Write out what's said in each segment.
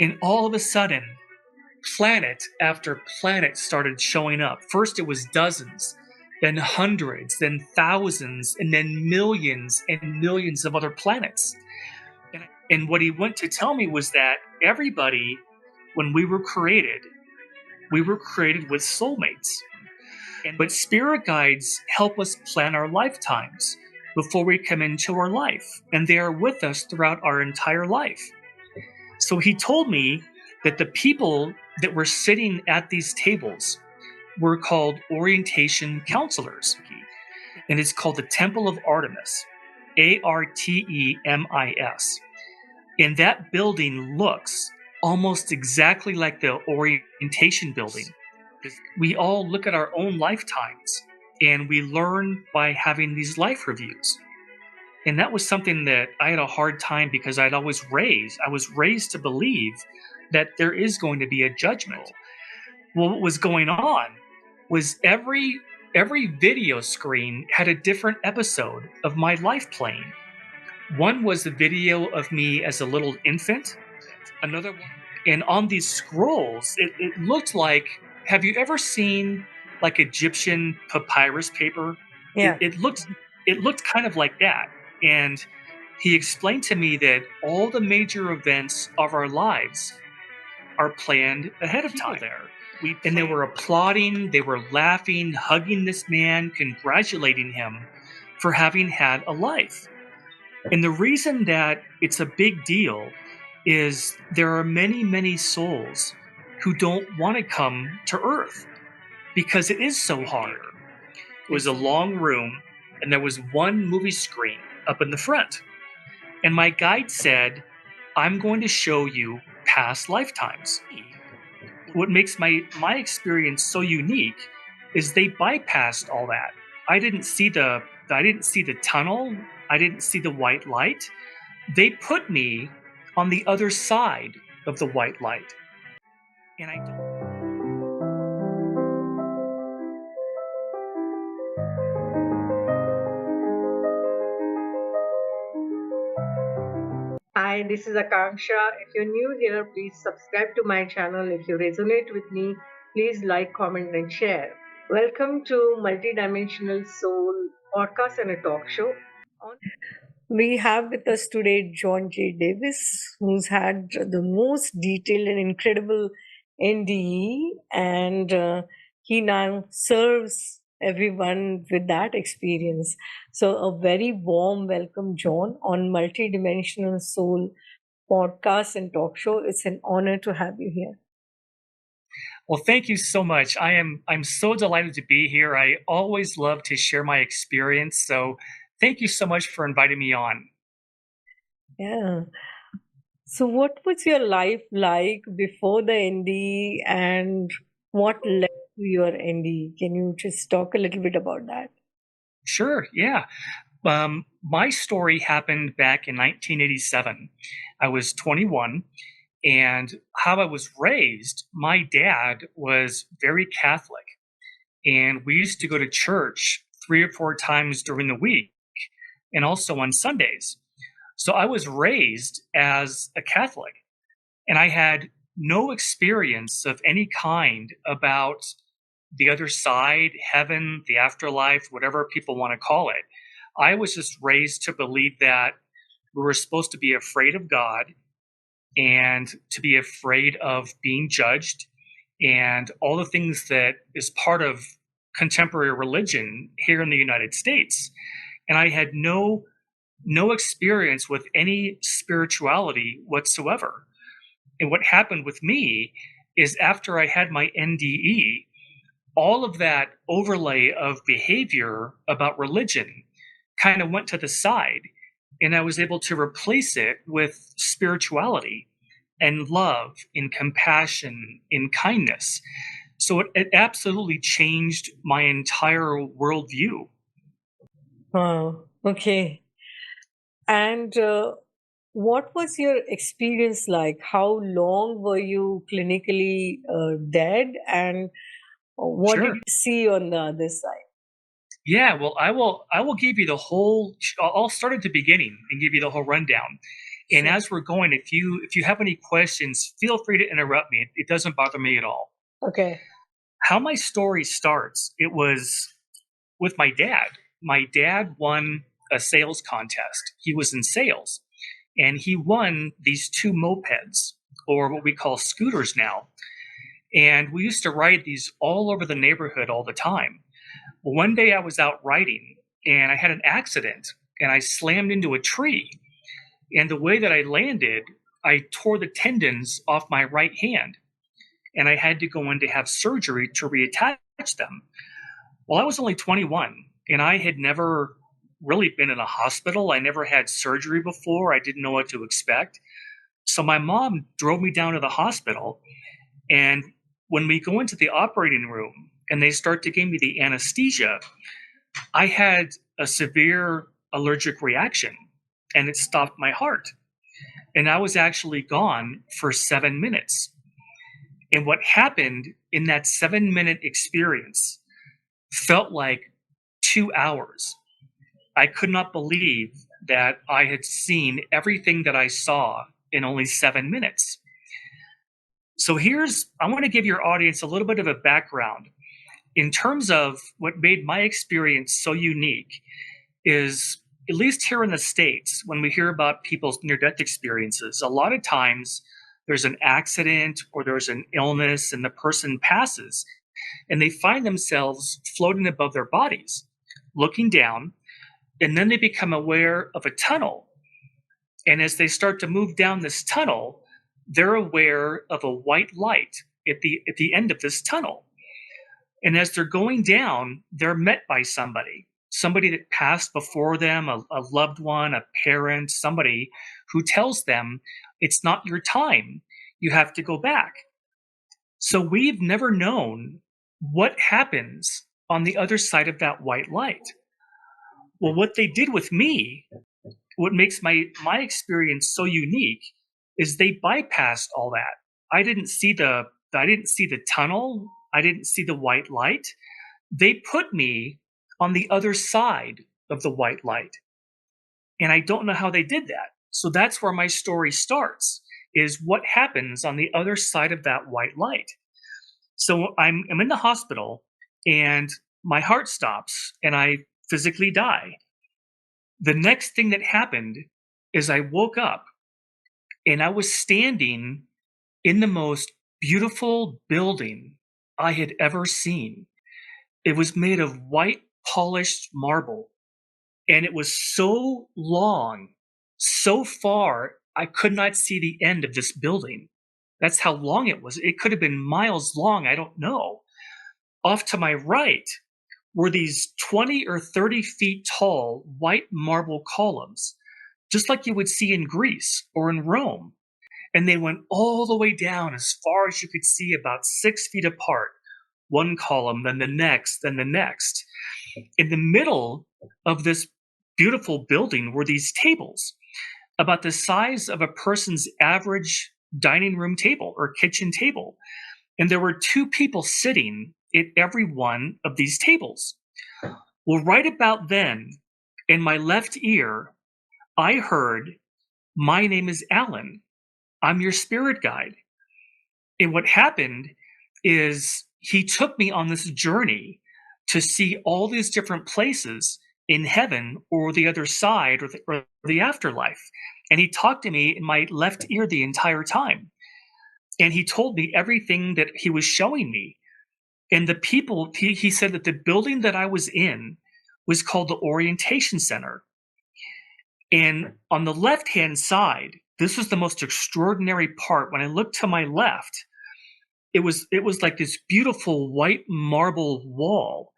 And all of a sudden, planet after planet started showing up. First, it was dozens, then hundreds, then thousands, and then millions and millions of other planets. And what he went to tell me was that everybody, when we were created with soulmates. But spirit guides help us plan our lifetimes before we come into our life, and they are with us throughout our entire life. So he told me that the people that were sitting at these tables were called orientation counselors, and it's called the Temple of Artemis, Artemis. And that building looks almost exactly like the orientation building. We all look at our own lifetimes, and we learn by having these life reviews. And that was something that I had a hard time because I was raised to believe that there is going to be a judgment. Well, what was going on was every video screen had a different episode of my life playing. One was a video of me as a little infant, another one, and on these scrolls, it looked like, have you ever seen like Egyptian papyrus paper? Yeah. It looked kind of like that. And he explained to me that all the major events of our lives are planned ahead of time. And they were applauding, they were laughing, hugging this man, congratulating him for having had a life. And the reason that it's a big deal is there are many, many souls who don't want to come to Earth because it is so hard. It was a long room, and there was one movie screen up in the front. And my guide said, I'm going to show you past lifetimes. What makes my experience so unique is they bypassed all that. I didn't see the tunnel. I didn't see the white light. They put me on the other side of the white light. And Hi, this is Akanksshaa. If you're new here, please subscribe to my channel. If you resonate with me, please like, comment, and share. Welcome to Multidimensional Soul Podcast and a Talk Show. We have with us today John J. Davis, who's had the most detailed and incredible NDE, and he now serves everyone with that experience. So, a very warm welcome, John, on Multidimensional Soul Podcast and Talk Show. It's an honor to have you here. Well, thank you so much. I'm so delighted to be here. I always love to share my experience. So thank you so much for inviting me on. Yeah. So, what was your life like before the NDE, and what led to your NDE? Can you just talk a little bit about that? Sure, yeah. My story happened back in 1987. I was 21, and how I was raised, my dad was very Catholic, and we used to go to church 3 or 4 times during the week and also on Sundays. So I was raised as a Catholic, and I had no experience of any kind about the other side, heaven, the afterlife, whatever people want to call it. I was just raised to believe that we were supposed to be afraid of God and to be afraid of being judged and all the things that is part of contemporary religion here in the United States. And I had no experience with any spirituality whatsoever. And what happened with me is after I had my NDE, all of that overlay of behavior about religion kind of went to the side, and I was able to replace it with spirituality and love and compassion and kindness. So it absolutely changed my entire worldview. Wow. Okay. And what was your experience like? How long were you clinically dead, and what Sure. did you see on the other side? Yeah, well, I will give you the whole. I'll start at the beginning and give you the whole rundown. And as we're going, if you have any questions, feel free to interrupt me. It doesn't bother me at all. Okay. How my story starts, it was with my dad. My dad won a sales contest. He was in sales, and he won these 2 mopeds, or what we call scooters now. And we used to ride these all over the neighborhood all the time. Well, one day I was out riding, and I had an accident, and I slammed into a tree. And the way that I landed, I tore the tendons off my right hand, and I had to go in to have surgery to reattach them. Well, I was only 21, and I had never really been in a hospital. I never had surgery before. I didn't know what to expect. So my mom drove me down to the hospital, and when we go into the operating room and they start to give me the anesthesia, I had a severe allergic reaction, and it stopped my heart. And I was actually gone for 7 minutes. And what happened in that 7-minute experience felt like 2 hours. I could not believe that I had seen everything that I saw in only 7 minutes. So I want to give your audience a little bit of a background. In terms of what made my experience so unique is, at least here in the States, when we hear about people's near-death experiences, a lot of times there's an accident or there's an illness and the person passes and they find themselves floating above their bodies, looking down, and then they become aware of a tunnel. And as they start to move down this tunnel, they're aware of a white light at the end of this tunnel. And as they're going down, they're met by somebody that passed before them, a loved one, a parent, somebody who tells them, it's not your time. You have to go back. So we've never known what happens on the other side of that white light. Well, what they did with me, what makes my experience so unique, is they bypassed all that. I didn't see the tunnel. I didn't see the white light. They put me on the other side of the white light. And I don't know how they did that. So that's where my story starts, is what happens on the other side of that white light. So I'm in the hospital and my heart stops and I physically die. The next thing that happened is I woke up and I was standing in the most beautiful building I had ever seen. It was made of white polished marble, and it was so long, so far, I could not see the end of this building. That's how long it was. It could have been miles long. I don't know. Off to my right were these 20 or 30 feet tall white marble columns, just like you would see in Greece or in Rome. And they went all the way down as far as you could see, about 6 feet apart. One column, then the next, then the next. In the middle of this beautiful building were these tables, about the size of a person's average dining room table or kitchen table. And there were 2 people sitting at every one of these tables. Well, right about then, in my left ear, I heard, "My name is Alan. I'm your spirit guide." And what happened is he took me on this journey to see all these different places in heaven or the other side or the afterlife. And he talked to me in my left ear the entire time. And he told me everything that he was showing me. And the people, he said that the building that I was in was called the Orientation Center. And on the left-hand side, this was the most extraordinary part. When I looked to my left, it was like this beautiful white marble wall,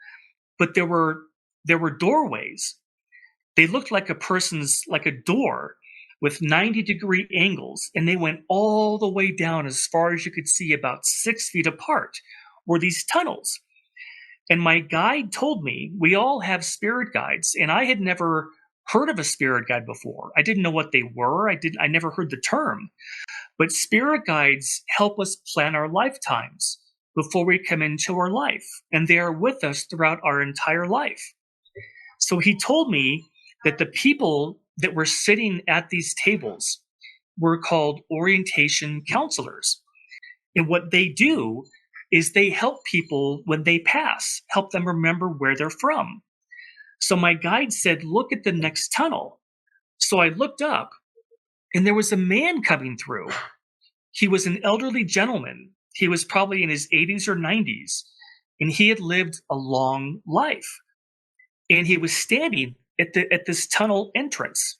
but there were doorways. They looked like like a door with 90-degree angles, and they went all the way down as far as you could see, about 6 feet apart, were these tunnels. And my guide told me we all have spirit guides, and I had never heard of a spirit guide before. I didn't know what they were. I never heard the term. But spirit guides help us plan our lifetimes before we come into our life, and they are with us throughout our entire life. So he told me that the people that were sitting at these tables, were called orientation counselors. And what they do is they help people when they pass, help them remember where they're from. So my guide said, look at the next tunnel. So I looked up and there was a man coming through. He was an elderly gentleman. He was probably in his 80s or 90s, and he had lived a long life. And he was standing at this tunnel entrance.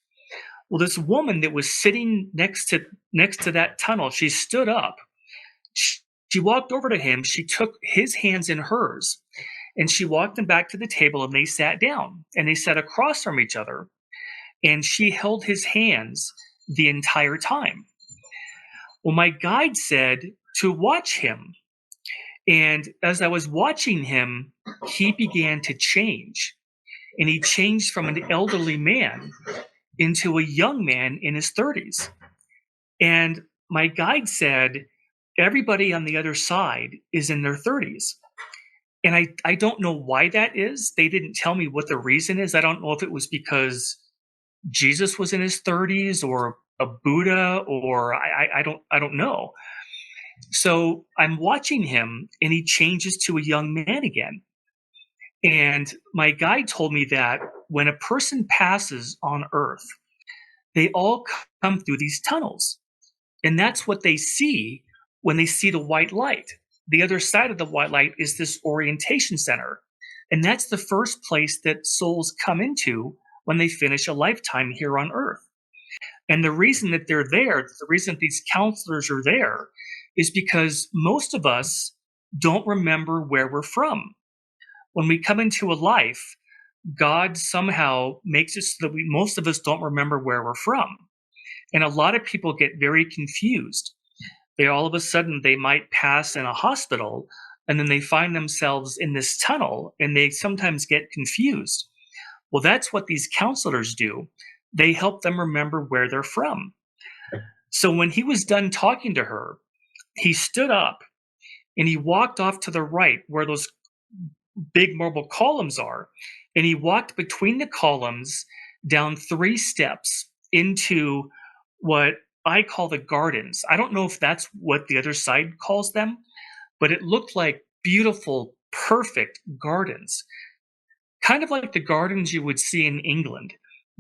Well, this woman that was sitting next to that tunnel, she stood up. She walked over to him. She took his hands in hers, and she walked them back to the table, and they sat down, and they sat across from each other. And she held his hands the entire time. Well, my guide said to watch him. And as I was watching him, he began to change. And he changed from an elderly man into a young man in his 30s. And my guide said, everybody on the other side is in their 30s. And I don't know why that is. They didn't tell me what the reason is. I don't know if it was because Jesus was in his 30s or a Buddha, or I don't know. So I'm watching him and he changes to a young man again. And my guide told me that when a person passes on Earth, they all come through these tunnels. And that's what they see when they see the white light. The other side of the white light is this orientation center. And that's the first place that souls come into when they finish a lifetime here on Earth. And the reason that they're there, the reason these counselors are there, is because most of us don't remember where we're from. When we come into a life, God somehow makes it so that most of us don't remember where we're from. And a lot of people get very confused. They all of a sudden, they might pass in a hospital and then they find themselves in this tunnel and they sometimes get confused. Well, that's what these counselors do. They help them remember where they're from. So when he was done talking to her, he stood up and he walked off to the right where those big marble columns are. And he walked between the columns down 3 steps into what I call the gardens. I don't know if that's what the other side calls them, but it looked like beautiful, perfect gardens. Kind of like the gardens you would see in England.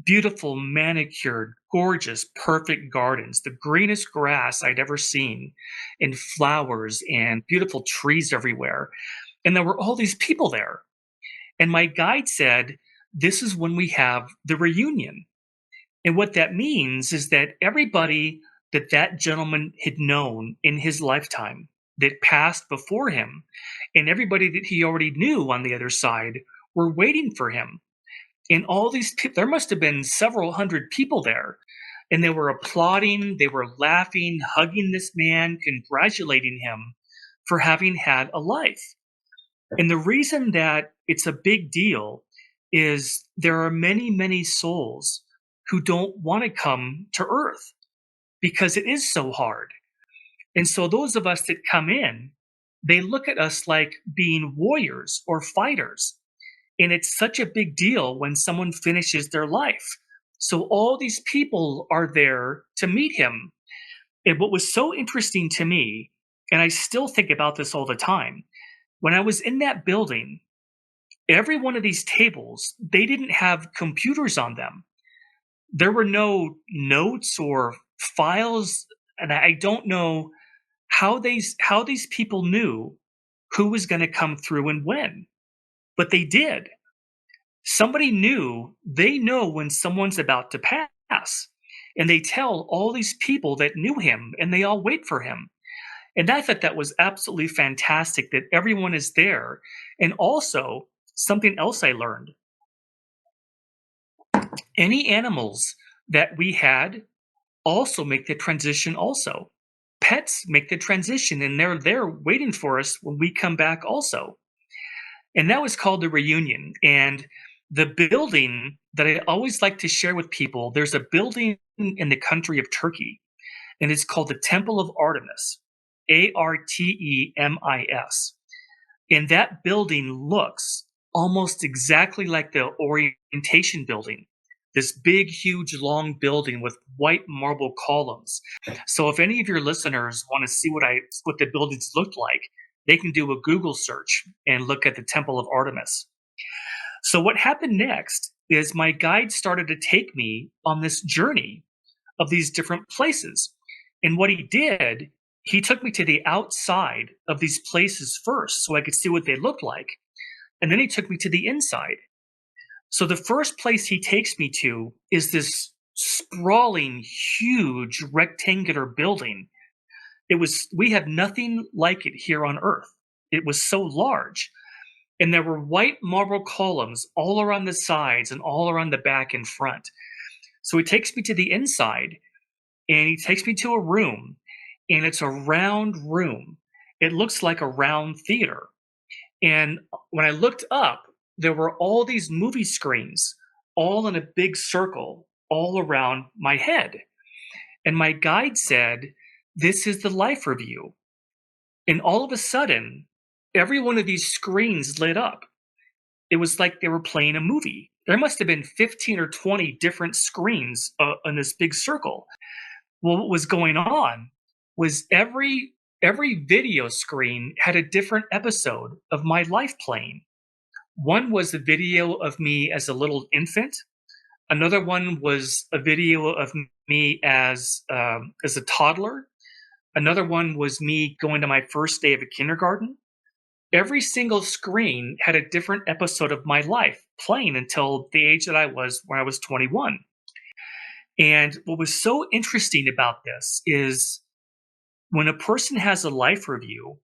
Beautiful, manicured, gorgeous, perfect gardens. The greenest grass I'd ever seen, and flowers and beautiful trees everywhere. And there were all these people there. And my guide said, this is when we have the reunion. And what that means is that everybody that gentleman had known in his lifetime that passed before him, and everybody that he already knew on the other side, were waiting for him. And all these people, there must have been several hundred people there. And they were applauding, they were laughing, hugging this man, congratulating him for having had a life. And the reason that it's a big deal is there are many, many souls who don't want to come to Earth because it is so hard. And so those of us that come in, they look at us like being warriors or fighters. And it's such a big deal when someone finishes their life. So all these people are there to meet him. And what was so interesting to me, and I still think about this all the time, when I was in that building, every one of these tables, they didn't have computers on them. There were no notes or files, and I don't know how these people knew who was going to come through and when, but they did. Somebody knew, they know when someone's about to pass, and they tell all these people that knew him, and they all wait for him. And I thought that was absolutely fantastic that everyone is there. And also, something else I learned. Any animals that we had also make the transition also. Pets make the transition and they're there waiting for us when we come back also. And that was called the reunion. And the building that I always like to share with people, there's a building in the country of Turkey, and it's called the Temple of Artemis, Artemis. And that building looks almost exactly like the orientation building. this big, huge, long building with white marble columns. So if any of your listeners want to see what the buildings looked like, they can do a Google search and look at the Temple of Artemis. So what happened next is my guide started to take me on this journey of these different places. And what he did, he took me to the outside of these places first so I could see what they looked like. And then he took me to the inside. So the first place he takes me to is this sprawling, huge, rectangular building. We have nothing like it here on Earth. It was so large. And there were white marble columns all around the sides and all around the back and front. So he takes me to the inside, and he takes me to a room, and it's a round room. It looks like a round theater. And when I looked up, there were all these movie screens, all in a big circle, all around my head. And my guide said, "This is the life review." And all of a sudden, every one of these screens lit up. It was like they were playing a movie. There must have been 15 or 20 different screens in this big circle. Well, what was going on was every video screen had a different episode of my life playing. One was a video of me as a little infant. Another one was a video of me as a toddler. Another one was me going to my first day of a kindergarten. Every single screen had a different episode of my life playing until the age that I was when I was 21. And what was so interesting about this is when a person has a life review,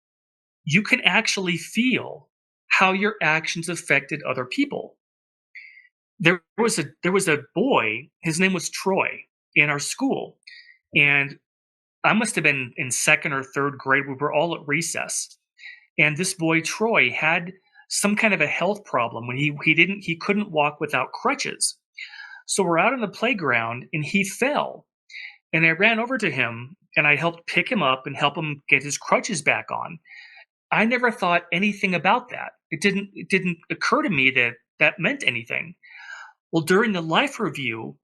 you can actually feel how your actions affected other people. There was a boy, his name was Troy, in our school, and I must have been in second or third grade. We were all at recess, and this boy Troy had some kind of a health problem when he couldn't walk without crutches. So we're out on the playground, and he fell, and I ran over to him and I helped pick him up and help him get his crutches back on. I never thought anything about that. It didn't occur to me that that meant anything. Well, during the life review,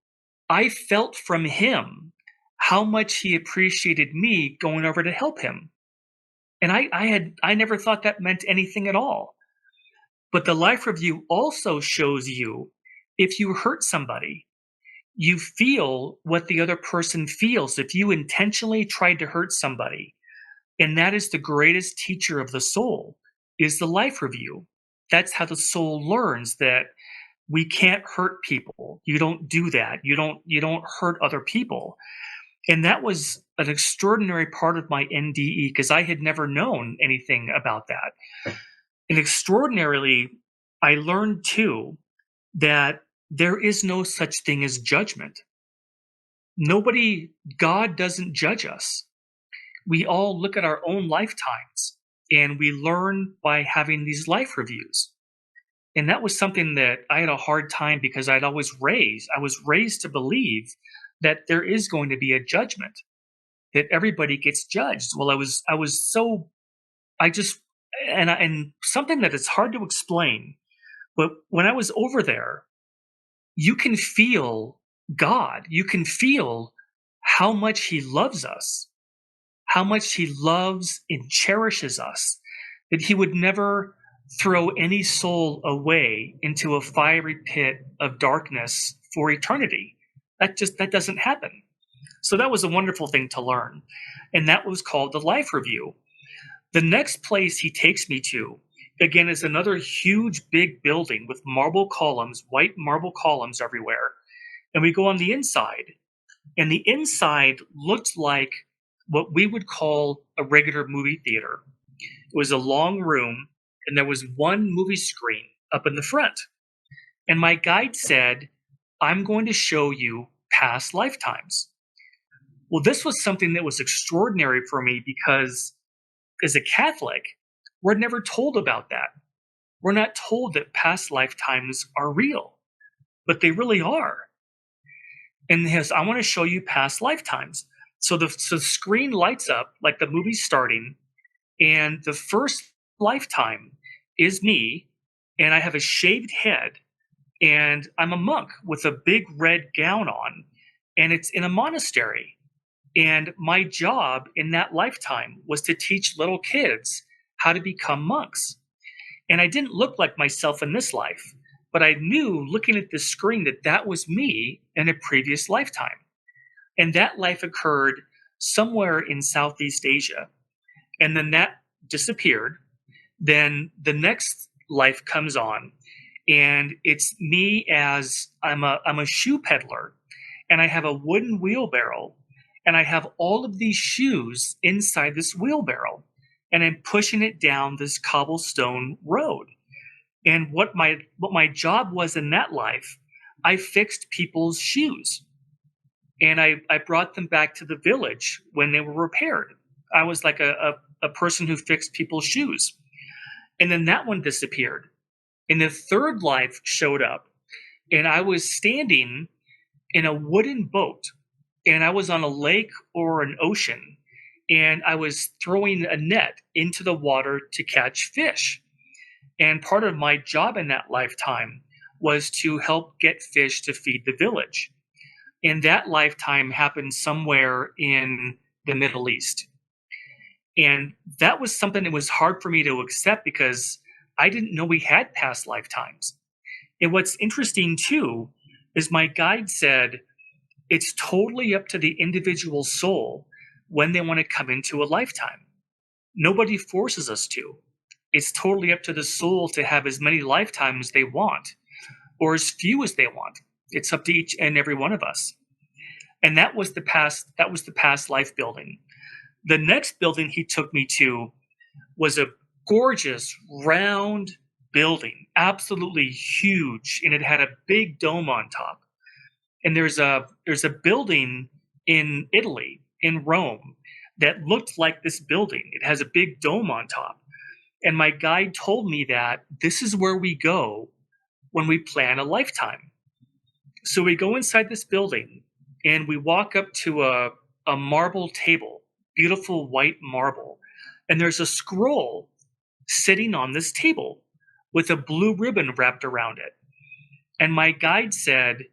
I felt from him how much he appreciated me going over to help him. And I never thought that meant anything at all. But the life review also shows you if you hurt somebody, you feel what the other person feels if you intentionally tried to hurt somebody. And that is the greatest teacher of the soul, is the life review. That's how the soul learns that we can't hurt people. You don't do that. You don't hurt other people. And that was an extraordinary part of my NDE because I had never known anything about that. And extraordinarily, I learned too that there is no such thing as judgment. God doesn't judge us. We all look at our own lifetimes and we learn by having these life reviews. And that was something that I had a hard time because I was raised to believe that there is going to be a judgment, that everybody gets judged. Well, and something that is hard to explain, but when I was over there, you can feel God. You can feel how much he loves us, how much he loves and cherishes us, that he would never throw any soul away into a fiery pit of darkness for eternity. That doesn't happen. So that was a wonderful thing to learn. And that was called the life review. The next place he takes me to, again, is another huge, big building with marble columns, white marble columns everywhere. And we go on the inside. And the inside looked like what we would call a regular movie theater. It was a long room, and there was one movie screen up in the front. And my guide said, "I'm going to show you past lifetimes." Well, this was something that was extraordinary for me because as a Catholic, we're never told about that. We're not told that past lifetimes are real, but they really are. And he says, "I want to show you past lifetimes." So the screen lights up like the movie's starting, and the first lifetime is me, and I have a shaved head, And I'm a monk with a big red gown on, and it's in a monastery. And my job in that lifetime was to teach little kids how to become monks. And I didn't look like myself in this life, but I knew looking at the screen that that was me in a previous lifetime. And that life occurred somewhere in Southeast Asia. And then that disappeared. Then the next life comes on, and it's me as I'm a shoe peddler, and I have a wooden wheelbarrow, and I have all of these shoes inside this wheelbarrow, and I'm pushing it down this cobblestone road. And what my job was in that life, I fixed people's shoes, and I brought them back to the village when they were repaired. I was like a person who fixed people's shoes. And then that one disappeared. And the third life showed up, and I was standing in a wooden boat, and I was on a lake or an ocean, and I was throwing a net into the water to catch fish. And part of my job in that lifetime was to help get fish to feed the village. And that lifetime happened somewhere in the Middle East. And that was something that was hard for me to accept because I didn't know we had past lifetimes. And what's interesting too is my guide said it's totally up to the individual soul when they want to come into a lifetime. Nobody forces us to. It's totally up to the soul to have as many lifetimes they want or as few as they want. It's up to each and every one of us. And that was the past life building. The next building he took me to was a gorgeous round building, absolutely huge, and it had a big dome on top. And there's a building in Italy, in Rome, that looked like this building. It has a big dome on top. And my guide told me that this is where we go when we plan a lifetime. So we go inside this building and we walk up to a marble table, beautiful white marble. And there's a scroll sitting on this table with a blue ribbon wrapped around it. And my guide said,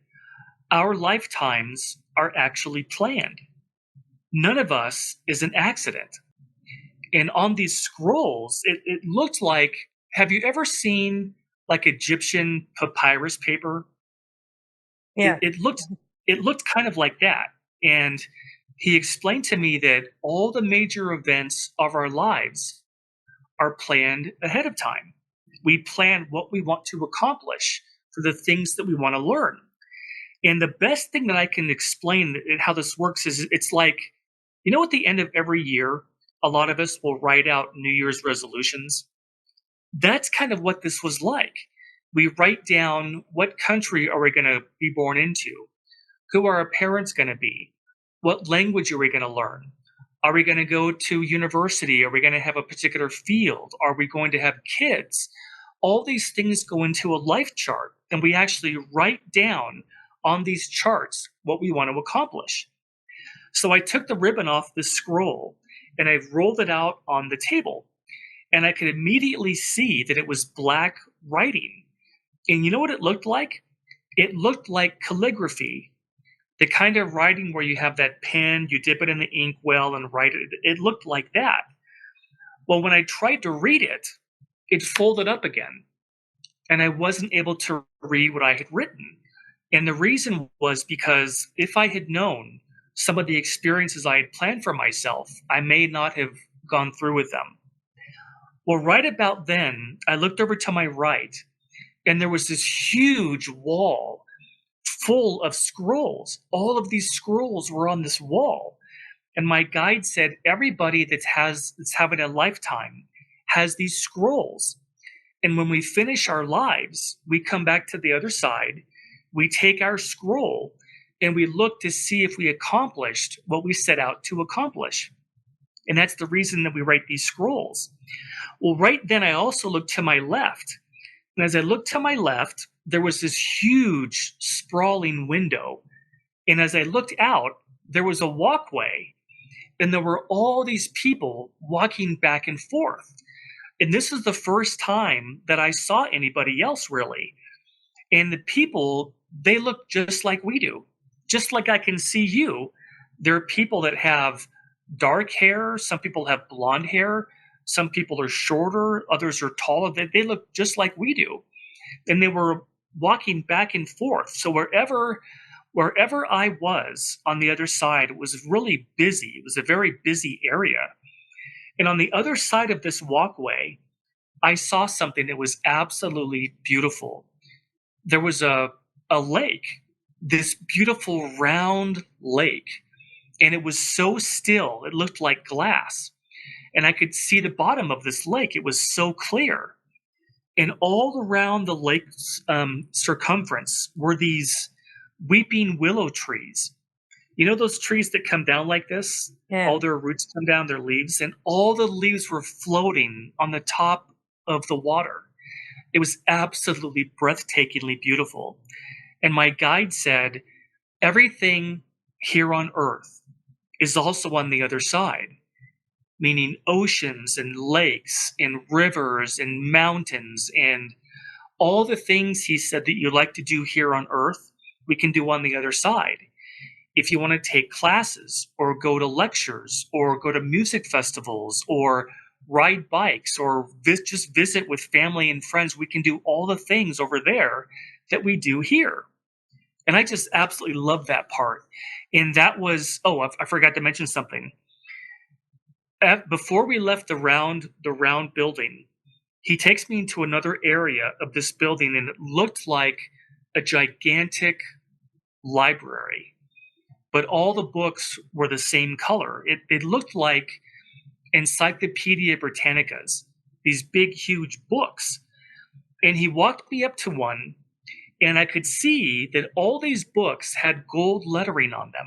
our lifetimes are actually planned. None of us is an accident. And on these scrolls, it looked like, have you ever seen like Egyptian papyrus paper? Yeah. It looked kind of like that. And he explained to me that all the major events of our lives are planned ahead of time. We plan what we want to accomplish for the things that we want to learn. And the best thing that I can explain how this works is it's like, at the end of every year, a lot of us will write out New Year's resolutions. That's kind of what this was like. We write down what country are we going to be born into? Who are our parents going to be? What language are we going to learn? Are we going to go to university? Are we going to have a particular field? Are we going to have kids? All these things go into a life chart, and we actually write down on these charts what we want to accomplish. So I took the ribbon off the scroll and I rolled it out on the table, and I could immediately see that it was black writing. And you know what it looked like? It looked like calligraphy, the kind of writing where you have that pen, you dip it in the ink well and write it. It looked like that. Well, when I tried to read it, it folded up again, and I wasn't able to read what I had written. And the reason was because if I had known some of the experiences I had planned for myself, I may not have gone through with them. Well, right about then, I looked over to my right, and there was this huge wall full of scrolls. All of these scrolls were on this wall. And my guide said, everybody that's having a lifetime has these scrolls. And when we finish our lives, we come back to the other side, we take our scroll, and we look to see if we accomplished what we set out to accomplish. And that's the reason that we write these scrolls. Well, right then I also looked to my left. And as I looked to my left, there was this huge sprawling window. And as I looked out, there was a walkway, and there were all these people walking back and forth. And this is the first time that I saw anybody else, really. And the people, they look just like we do. Just like I can see you, there are people that have dark hair. Some people have blonde hair. Some people are shorter. Others are taller. They look just like we do. And they were walking back and forth. So wherever I was on the other side, it was really busy. It was a very busy area. And on the other side of this walkway, I saw something that was absolutely beautiful. There was a lake, this beautiful round lake, and it was so still. It looked like glass. And I could see the bottom of this lake. It was so clear. And all around the lake's circumference were these weeping willow trees. You know those trees that come down like this? Yeah. All their roots come down, their leaves, and all the leaves were floating on the top of the water. It was absolutely breathtakingly beautiful. And my guide said, everything here on earth is also on the other side, meaning oceans and lakes and rivers and mountains and all the things, he said, that you like to do here on earth, we can do on the other side. If you want to take classes or go to lectures or go to music festivals or ride bikes or just visit with family and friends, we can do all the things over there that we do here. And I just absolutely love that part. And that was, I forgot to mention something. Before we left the round building, he takes me into another area of this building, and it looked like a gigantic library, but all the books were the same color. It looked like Encyclopedia Britannicas, these big, huge books. And he walked me up to one, and I could see that all these books had gold lettering on them,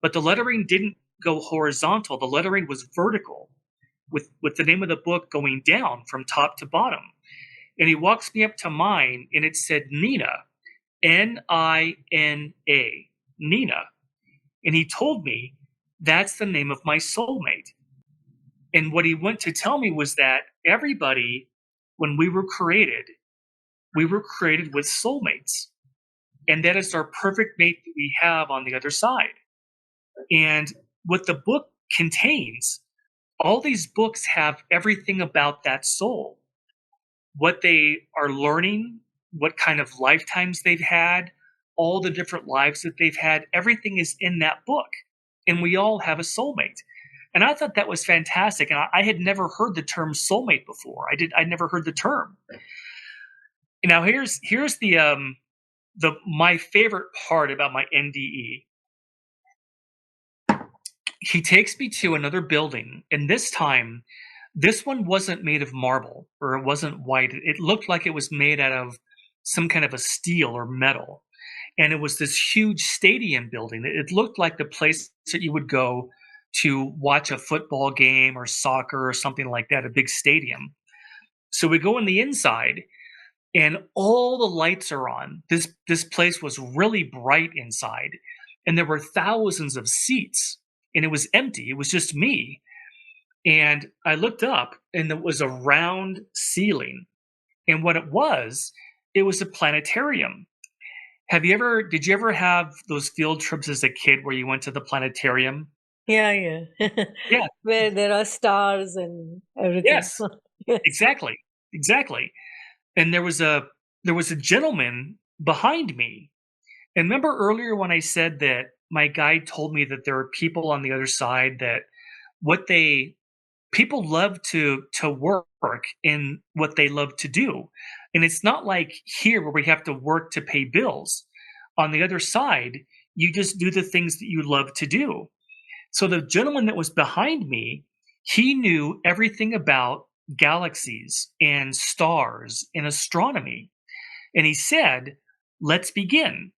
but the lettering didn't go horizontal. The lettering was vertical, with the name of the book going down from top to bottom. And he walks me up to mine, and it said Nina, Nina, Nina. And he told me that's the name of my soulmate. And what he went to tell me was that everybody, when we were created with soulmates. And that is our perfect mate that we have on the other side. And what the book contains, all these books have everything about that soul, what they are learning, what kind of lifetimes they've had, all the different lives that they've had. Everything is in that book. And we all have a soulmate. And I thought that was fantastic. And I had never heard the term soulmate before. I never heard the term. Now here's the my favorite part about my NDE. He takes me to another building, and this time, this one wasn't made of marble, or it wasn't white. It looked like it was made out of some kind of a steel or metal. And it was this huge stadium building. It looked like the place that you would go to watch a football game or soccer or something like that, a big stadium. So we go in the inside, and all the lights are on. This place was really bright inside, and there were thousands of seats, and it was empty. It was just me. And I looked up, and it was a round ceiling. And what it was a planetarium. Did you ever have those field trips as a kid where you went to the planetarium? Yeah. Yeah. Where there are stars and everything. Yes, exactly. And there was a gentleman behind me. And remember earlier when I said that my guide told me that there are people on the other side that people love to work in what they love to do. And it's not like here where we have to work to pay bills. On the other side, you just do the things that you love to do. So the gentleman that was behind me, he knew everything about galaxies and stars and astronomy. And he said, let's begin.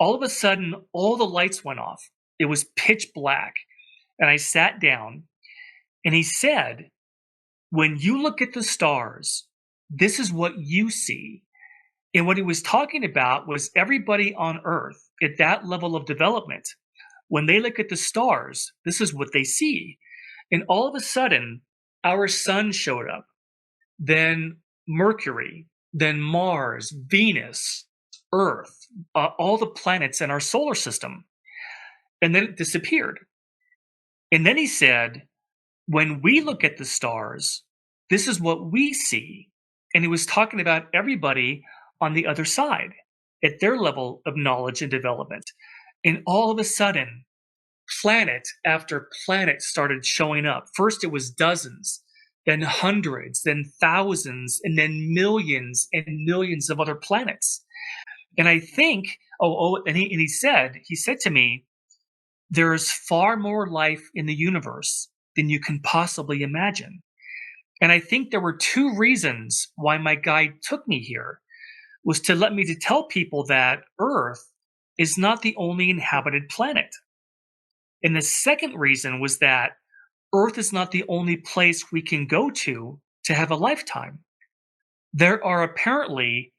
All of a sudden, all the lights went off. It was pitch black. And I sat down, and he said, when you look at the stars, this is what you see. And what he was talking about was everybody on Earth at that level of development. When they look at the stars, this is what they see. And all of a sudden, our sun showed up, then Mercury, then Mars, Venus, Earth, all the planets in our solar system. And then it disappeared. And then he said, when we look at the stars, this is what we see. And he was talking about everybody on the other side at their level of knowledge and development. And all of a sudden, planet after planet started showing up. First, it was dozens, then hundreds, then thousands, and then millions and millions of other planets. And I think, and he said to me, there is far more life in the universe than you can possibly imagine. And I think there were two reasons why my guide took me here, was to let me to tell people that Earth is not the only inhabited planet. And the second reason was that Earth is not the only place we can go to have a lifetime. There are apparently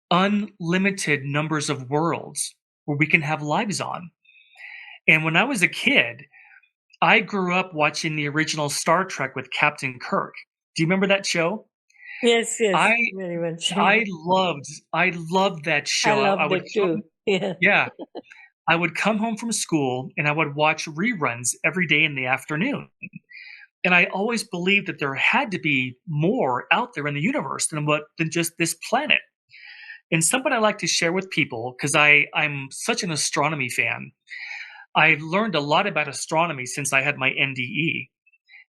unlimited numbers of worlds where we can have lives on. And when I was a kid, I grew up watching the original Star Trek with Captain Kirk. Do you remember that show? Yes, I very much. I loved that I show. I loved would it too. Yeah. yeah, I would come home from school and I would watch reruns every day in the afternoon. And I always believed that there had to be more out there in the universe than just this planet. And something I like to share with people, because I'm such an astronomy fan. I learned a lot about astronomy since I had my NDE.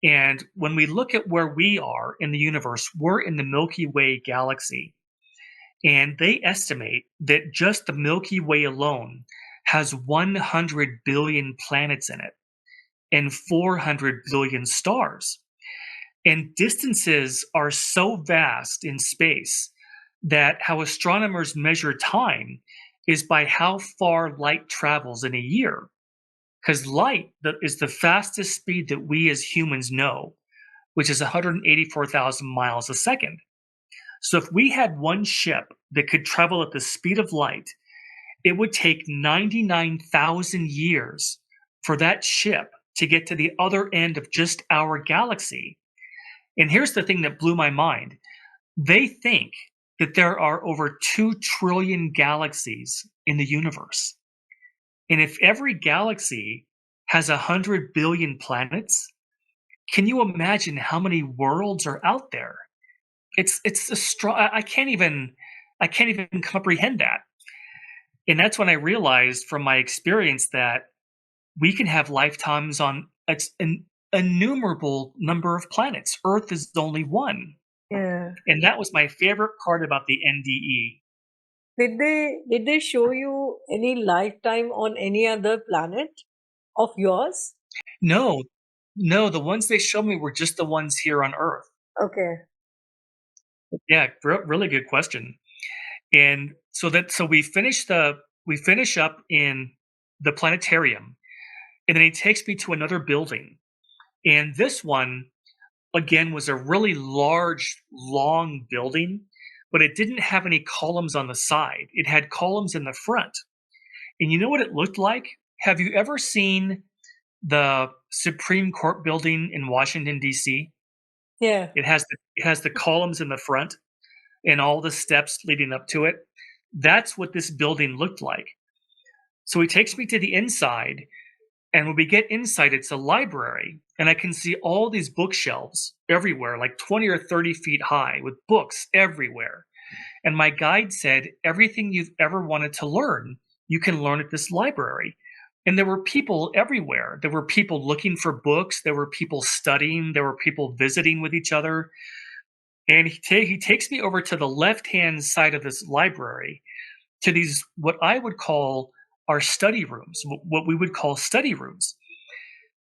And when we look at where we are in the universe, we're in the Milky Way galaxy. And they estimate that just the Milky Way alone has 100 billion planets in it and 400 billion stars. And distances are so vast in space that how astronomers measure time is by how far light travels in a year. Because light is the fastest speed that we as humans know, which is 184,000 miles a second. So if we had one ship that could travel at the speed of light, it would take 99,000 years for that ship to get to the other end of just our galaxy. And here's the thing that blew my mind. They think that there are over 2 trillion galaxies in the universe. And if every galaxy has 100 billion planets, can you imagine how many worlds are out there? It's a strong. I can't even comprehend that. And that's when I realized from my experience that we can have lifetimes on an innumerable number of planets. Earth is only one. Yeah. And that was my favorite part about the NDE. Did they show you any lifetime on any other planet of yours? No, the ones they showed me were just the ones here on Earth. Okay. Yeah, really good question. And so we finish up in the planetarium, and then he takes me to another building. And this one again was a really large, long building, but it didn't have any columns on the side. It had columns in the front. And you know what it looked like? Have you ever seen the Supreme Court building in Washington, D.C.? Yeah. It has the columns in the front and all the steps leading up to it. That's what this building looked like. So he takes me to the inside, and when we get inside, it's a library, and I can see all these bookshelves everywhere, like 20 or 30 feet high, with books everywhere. And my guide said, everything you've ever wanted to learn, you can learn at this library. And there were people everywhere. There were people looking for books. There were people studying. There were people visiting with each other. And he takes me over to the left-hand side of this library to these, what I would call our study rooms, what we would call study rooms.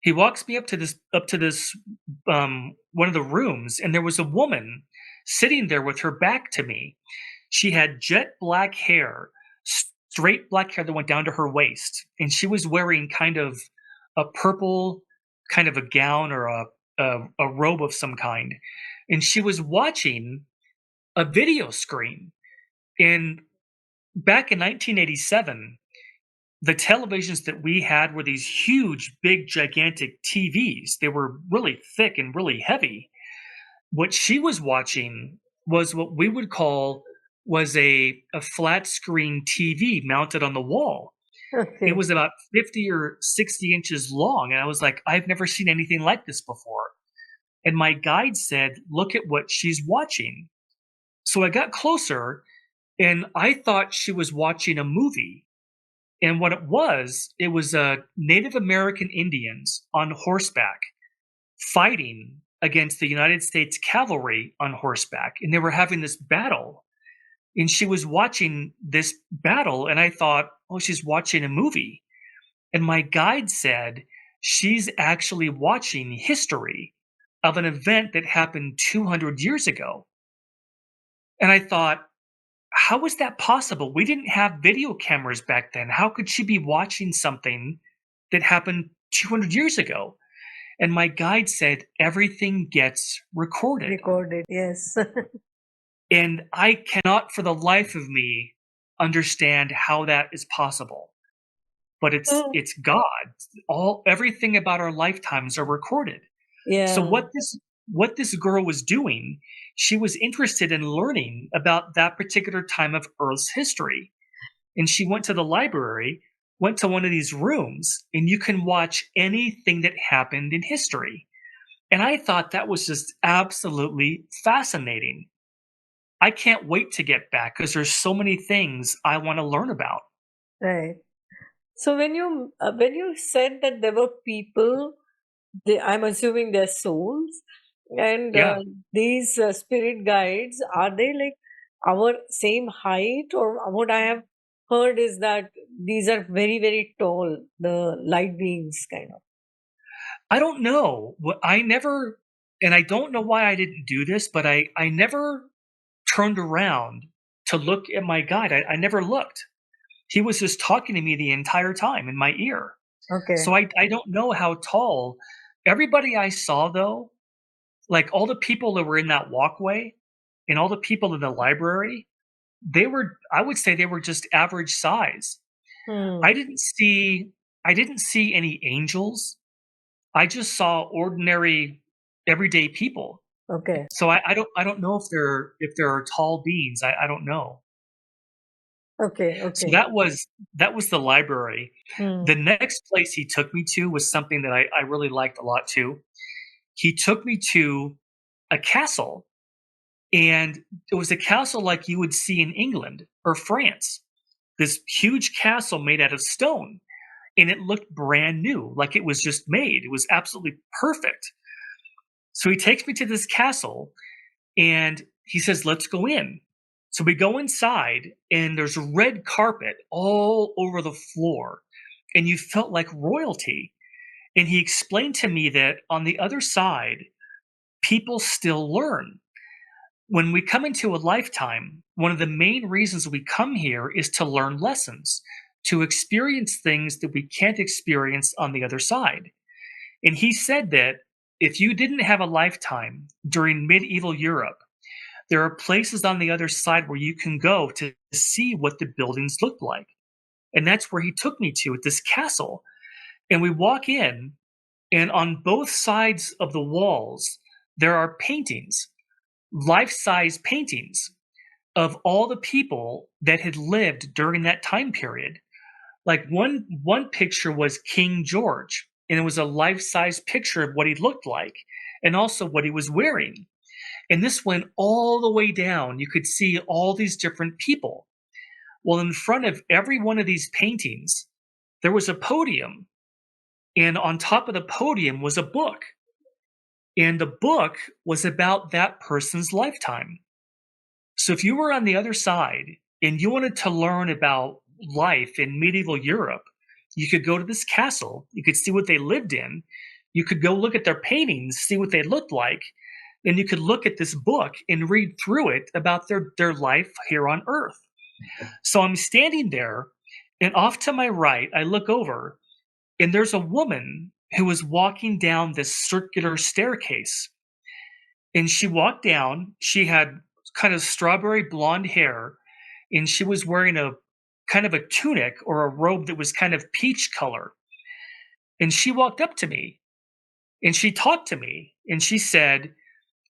He walks me up to this one of the rooms, and there was a woman sitting there with her back to me. She had jet black hair, straight black hair that went down to her waist, and she was wearing kind of a purple kind of a gown or a robe of some kind, and she was watching a video screen. And back in 1987, the televisions that we had were these huge, big, gigantic TVs. They were really thick and really heavy. What she was watching was what we would call was a flat screen TV mounted on the wall. It Okay. was about 50 or 60 inches long. And I was like, I've never seen anything like this before. And my guide said, look at what she's watching. So I got closer and I thought she was watching a movie. And what it was Native American Indians on horseback fighting against the United States cavalry on horseback. And they were having this battle. And she was watching this battle. And I thought, oh, she's watching a movie. And my guide said she's actually watching history of an event that happened 200 years ago. And I thought, how is that possible? We didn't have video cameras back then. How could she be watching something that happened 200 years ago? And my guide said everything gets recorded. Recorded, yes. And I cannot for the life of me understand how that is possible. But So, it's God. Everything about our lifetimes are recorded. So yeah. what this girl was doing, she was interested in learning about that particular time of Earth's history. And she went to the library, went to one of these rooms, and you can watch anything that happened in history. And I thought that was just absolutely fascinating. I can't wait to get back because there's so many things I want to learn about. Right. So when you said that there were people, I'm assuming they're souls, and Yeah. these spirit guides, are they like our same height, or what I have heard is that these are very very tall, the light beings kind of. I don't know. I never, and I don't know why I didn't do this, but I never turned around to look at my guide. I never looked. He was just talking to me the entire time in my ear. So Okay. I don't know how tall. Everybody I saw, though, like all the people that were in that walkway and all the people in the library, I would say they were just average size. I Hmm. didn't see, I didn't see any angels. I just saw ordinary, everyday people. Okay. So I don't know if there are tall beings. I don't know. Okay. So Okay. that was the library. The Hmm. next place he took me to was something that I really liked a lot too. He took me to a castle, and it was a castle like you would see in England or France. This huge castle made out of stone, and it looked brand new, like it was just made. It was absolutely perfect. So he takes me to this castle and he says, let's go in. So we go inside, and there's red carpet all over the floor, and you felt like royalty. And he explained to me that on the other side, people still learn. When we come into a lifetime, one of the main reasons we come here is to learn lessons, to experience things that we can't experience on the other side. And he said that if you didn't have a lifetime during medieval Europe, there are places on the other side where you can go to see what the buildings look like. And that's where he took me to, at this castle. And we walk in, and on both sides of the walls, there are paintings, life size paintings of all the people that had lived during that time period. Like one picture was King George, and it was a life size picture of what he looked like and also what he was wearing. And this went all the way down. You could see all these different people. Well, in front of every one of these paintings, there was a podium. And on top of the podium was a book. And the book was about that person's lifetime. So if you were on the other side and you wanted to learn about life in medieval Europe, you could go to this castle. You could see what they lived in. You could go look at their paintings, see what they looked like. And you could look at this book and read through it about their life here on Earth. So I'm standing there, and off to my right, I look over, and there's a woman who was walking down this circular staircase. And she walked down. She had kind of strawberry blonde hair, and she was wearing a kind of a tunic or a robe that was kind of peach color. And she walked up to me and she talked to me and she said,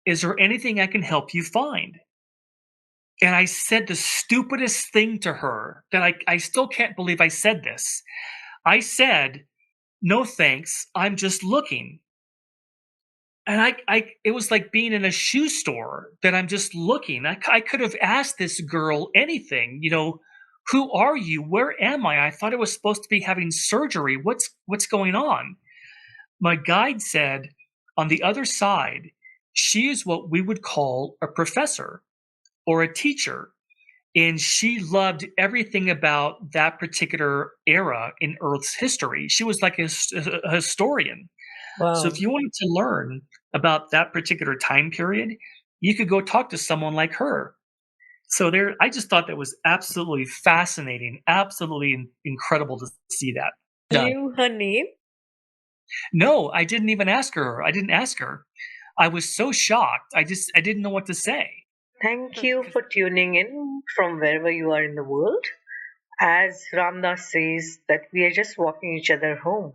is there anything I can help you find? And I said the stupidest thing to her that I still can't believe I said this. I said, "No thanks, I'm just looking." And it was like being in a shoe store that I'm just looking. I could have asked this girl anything, who are you? Where am I? I thought I was supposed to be having surgery. What's going on? My guide said, on the other side, she is what we would call a professor or a teacher. And she loved everything about that particular era in Earth's history. She was like a historian. So if Wow. you wanted to learn about that particular time period, you could go talk to someone like her. So I just thought that was absolutely fascinating, absolutely incredible to see that done. Knew her name? No, I didn't even ask her. I didn't ask her. I was so shocked. I didn't know what to say. Thank you for tuning in from wherever you are in the world. As Ramdas says, that we are just walking each other home.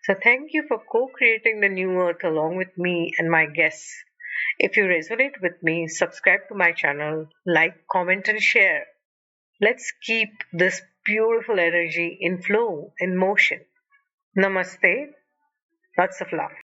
So thank you for co-creating the new earth along with me and my guests. If you resonate with me, subscribe to my channel, like, comment, and share. Let's keep this beautiful energy in flow, in motion. Namaste. Lots of love.